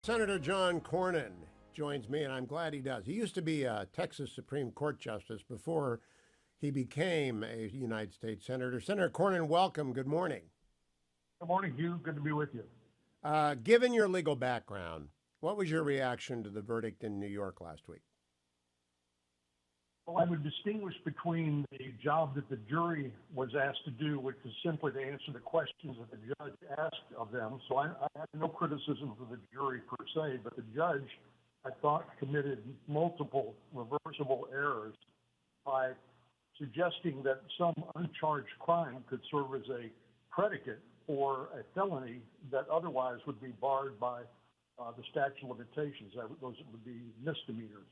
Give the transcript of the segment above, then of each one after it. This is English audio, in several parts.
Senator John Cornyn joins me, and I'm glad he does. He used to be a Texas Supreme Court justice before he became a United States Senator. Senator Cornyn, welcome. Good morning. Good morning, Hugh. Good to be with you. Given your legal background, what was your reaction to the verdict in New York last week? Well, I would distinguish between the job that the jury was asked to do, which is simply to answer the questions that the judge asked of them. So I have no criticism for the jury per se, but the judge, I thought, committed multiple reversible errors by suggesting that some uncharged crime could serve as a predicate for a felony that otherwise would be barred by the statute of limitations. Those would be misdemeanors.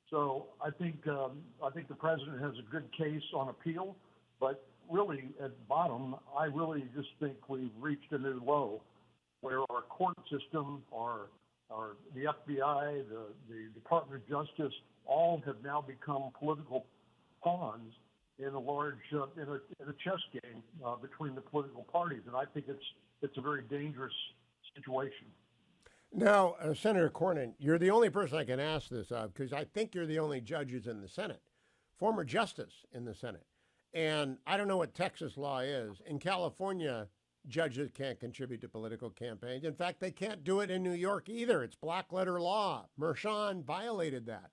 So I think the president has a good case on appeal, but really at bottom, I really just think we've reached a new low where our court system, the FBI, the Department of Justice, all have now become political pawns in a large in a chess game between the political parties, and I think it's a very dangerous situation. Now, Senator Cornyn, you're the only person I can ask this of because I think you're the only judges in the Senate, former justice in the Senate. And I don't know what Texas law is. In California, judges can't contribute to political campaigns. In fact, they can't do it in New York either. It's black letter law. Merchan violated that.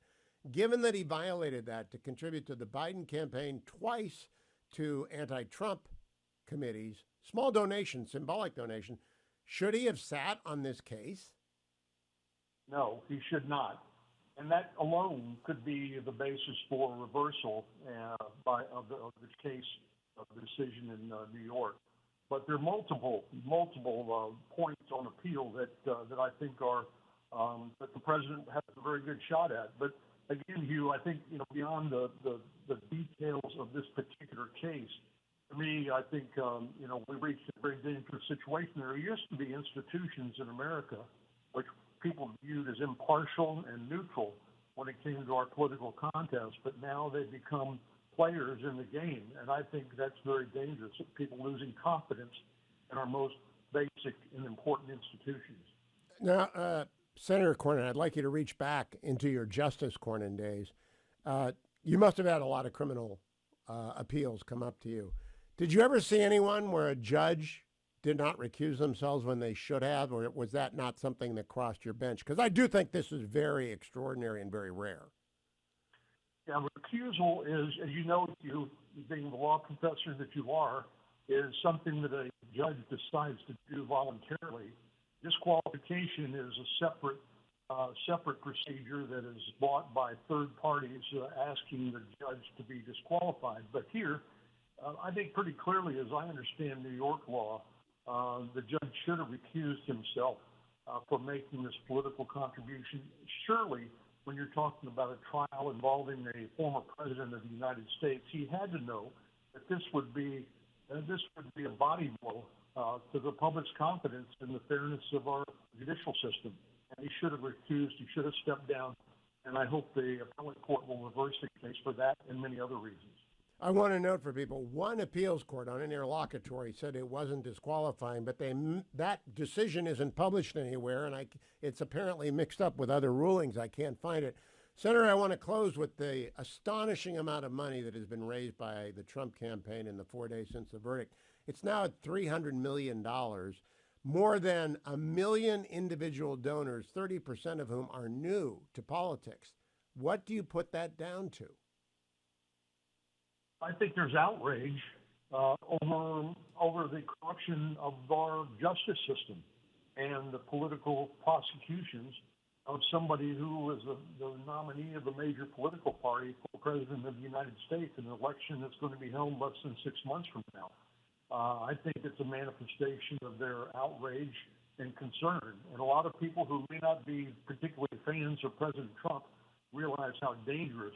Given that he violated that to contribute to the Biden campaign twice to anti-Trump committees, small donation, symbolic donation, should he have sat on this case? No, he should not. And that alone could be the basis for reversal of the case, of the decision in New York. But there are multiple points on appeal that I think are that the president has a very good shot at. But again, Hugh, I think beyond the details of this particular case, to me, I think we reached a very dangerous situation. There used to be institutions in America which people viewed as impartial and neutral when it came to our political contest, but now they've become players in the game, and I think that's very dangerous. People losing confidence in our most basic and important institutions. Now, Senator Cornyn, I'd like you to reach back into your Justice Cornyn days. You must have had a lot of criminal appeals come up to you. Did you ever see anyone where a judge did not recuse themselves when they should have, or was that not something that crossed your bench? Because I do think this is very extraordinary and very rare. Yeah, recusal is, as you know, you being the law professor that you are, is something that a judge decides to do voluntarily. Disqualification is a separate procedure that is bought by third parties asking the judge to be disqualified. But here, I think pretty clearly, as I understand New York law, the judge should have recused himself for making this political contribution. Surely, when you're talking about a trial involving a former president of the United States, he had to know that this would be a body blow to the public's confidence in the fairness of our judicial system. And he should have recused. He should have stepped down. And I hope the appellate court will reverse the case for that and many other reasons. I want to note for people, one appeals court on an interlocutory said it wasn't disqualifying, but that decision isn't published anywhere, and it's apparently mixed up with other rulings. I can't find it. Senator, I want to close with the astonishing amount of money that has been raised by the Trump campaign in the 4 days since the verdict. It's now at $300 million, more than 1 million individual donors, 30% of whom are new to politics. What do you put that down to? I think there's outrage over the corruption of our justice system and the political prosecutions of somebody who was the nominee of a major political party for president of the United States in an election that's going to be held less than 6 months from now. I think it's a manifestation of their outrage and concern. And a lot of people who may not be particularly fans of President Trump realize how dangerous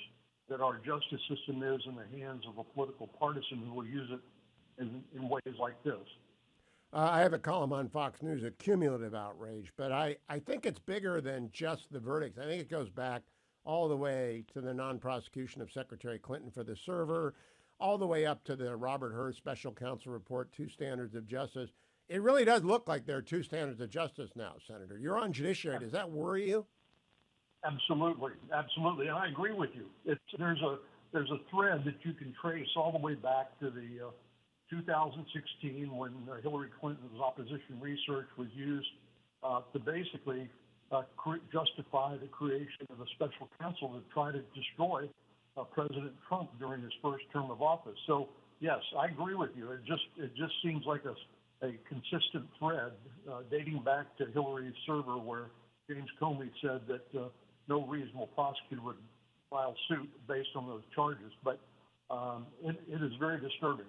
that our justice system is in the hands of a political partisan who will use it in ways like this. I have a column on Fox News, a cumulative outrage, but I think it's bigger than just the verdicts. I think it goes back all the way to the non-prosecution of Secretary Clinton for the server, all the way up to the Robert Hur special counsel report, two standards of justice. It really does look like there are two standards of justice now, Senator. You're on judiciary. Does that worry you? Absolutely, absolutely, and I agree with you. There's a thread that you can trace all the way back to the 2016 when Hillary Clinton's opposition research was used to basically justify the creation of a special counsel to try to destroy President Trump during his first term of office. So yes, I agree with you. It just seems like a consistent thread dating back to Hillary's server, where James Comey said that no reasonable prosecutor would file suit based on those charges. But it is very disturbing.